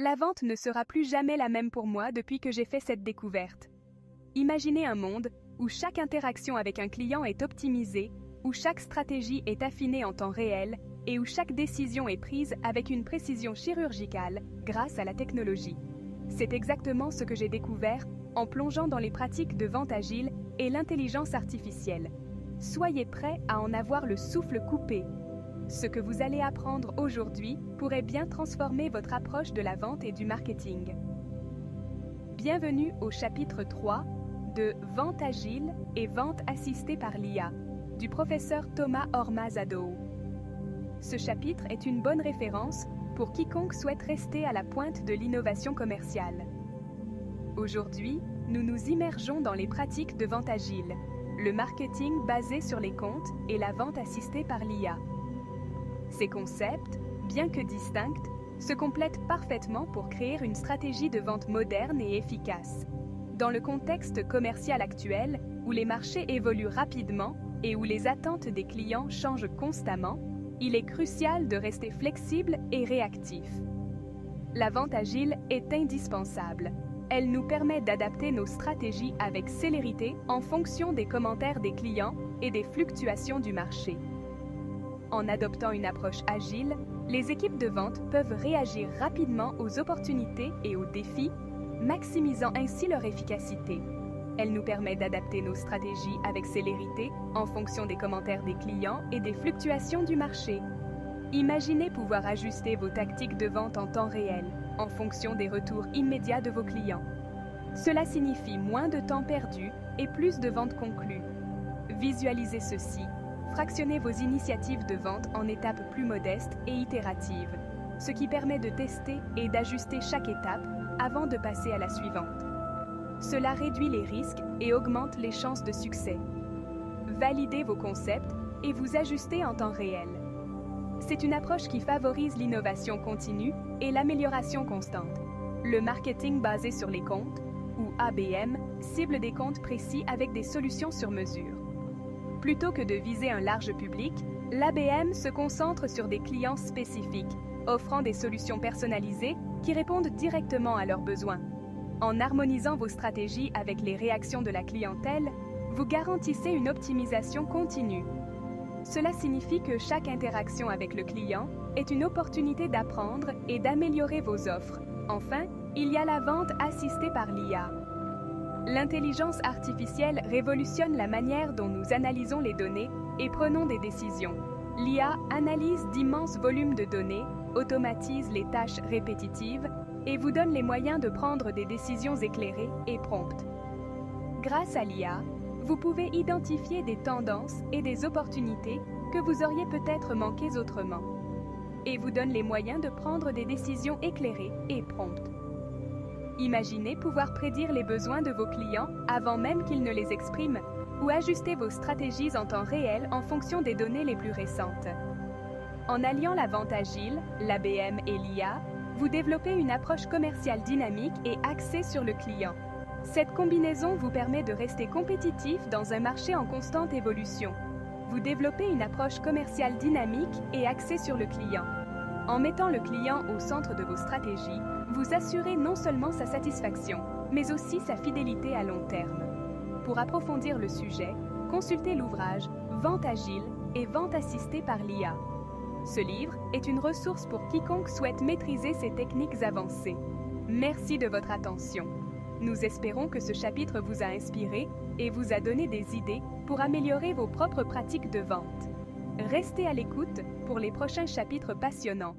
La vente ne sera plus jamais la même pour moi depuis que j'ai fait cette découverte. Imaginez un monde où chaque interaction avec un client est optimisée, où chaque stratégie est affinée en temps réel et où chaque décision est prise avec une précision chirurgicale grâce à la technologie. C'est exactement ce que j'ai découvert en plongeant dans les pratiques de vente agile et l'intelligence artificielle. Soyez prêts à en avoir le souffle coupé. Ce que vous allez apprendre aujourd'hui pourrait bien transformer votre approche de la vente et du marketing. Bienvenue au chapitre 3 de Vente agile et vente assistée par l'IA du professeur Thomas Ormaz-Adoo. Ce chapitre est une bonne référence pour quiconque souhaite rester à la pointe de l'innovation commerciale. Aujourd'hui, nous nous immergeons dans les pratiques de vente agile, le marketing basé sur les comptes et la vente assistée par l'IA. Ces concepts, bien que distincts, se complètent parfaitement pour créer une stratégie de vente moderne et efficace. Dans le contexte commercial actuel, où les marchés évoluent rapidement et où les attentes des clients changent constamment, il est crucial de rester flexible et réactif. La vente agile est indispensable. Elle nous permet d'adapter nos stratégies avec célérité en fonction des commentaires des clients et des fluctuations du marché. En adoptant une approche agile, les équipes de vente peuvent réagir rapidement aux opportunités et aux défis, maximisant ainsi leur efficacité. Elle nous permet d'adapter nos stratégies avec célérité en fonction des commentaires des clients et des fluctuations du marché. Imaginez pouvoir ajuster vos tactiques de vente en temps réel, en fonction des retours immédiats de vos clients. Cela signifie moins de temps perdu et plus de ventes conclues. Visualisez ceci. Fractionnez vos initiatives de vente en étapes plus modestes et itératives, ce qui permet de tester et d'ajuster chaque étape avant de passer à la suivante. Cela réduit les risques et augmente les chances de succès. Validez vos concepts et vous ajustez en temps réel. C'est une approche qui favorise l'innovation continue et l'amélioration constante. Le marketing basé sur les comptes, ou ABM, cible des comptes précis avec des solutions sur mesure. Plutôt que de viser un large public, l'ABM se concentre sur des clients spécifiques, offrant des solutions personnalisées qui répondent directement à leurs besoins. En harmonisant vos stratégies avec les réactions de la clientèle, vous garantissez une optimisation continue. Cela signifie que chaque interaction avec le client est une opportunité d'apprendre et d'améliorer vos offres. Enfin, il y a la vente assistée par l'IA. L'intelligence artificielle révolutionne la manière dont nous analysons les données et prenons des décisions. L'IA analyse d'immenses volumes de données, automatise les tâches répétitives et vous donne les moyens de prendre des décisions éclairées et promptes. Grâce à l'IA, vous pouvez identifier des tendances et des opportunités que vous auriez peut-être manquées autrement, et vous donne les moyens de prendre des décisions éclairées et promptes. Imaginez pouvoir prédire les besoins de vos clients avant même qu'ils ne les expriment, ou ajuster vos stratégies en temps réel en fonction des données les plus récentes. En alliant la vente agile, l'ABM et l'IA, vous développez une approche commerciale dynamique et axée sur le client. Cette combinaison vous permet de rester compétitif dans un marché en constante évolution. Vous développez une approche commerciale dynamique et axée sur le client. En mettant le client au centre de vos stratégies, vous assurez non seulement sa satisfaction, mais aussi sa fidélité à long terme. Pour approfondir le sujet, consultez l'ouvrage « Vente agile et vente assistée par l'IA ». Ce livre est une ressource pour quiconque souhaite maîtriser ces techniques avancées. Merci de votre attention. Nous espérons que ce chapitre vous a inspiré et vous a donné des idées pour améliorer vos propres pratiques de vente. Restez à l'écoute pour les prochains chapitres passionnants.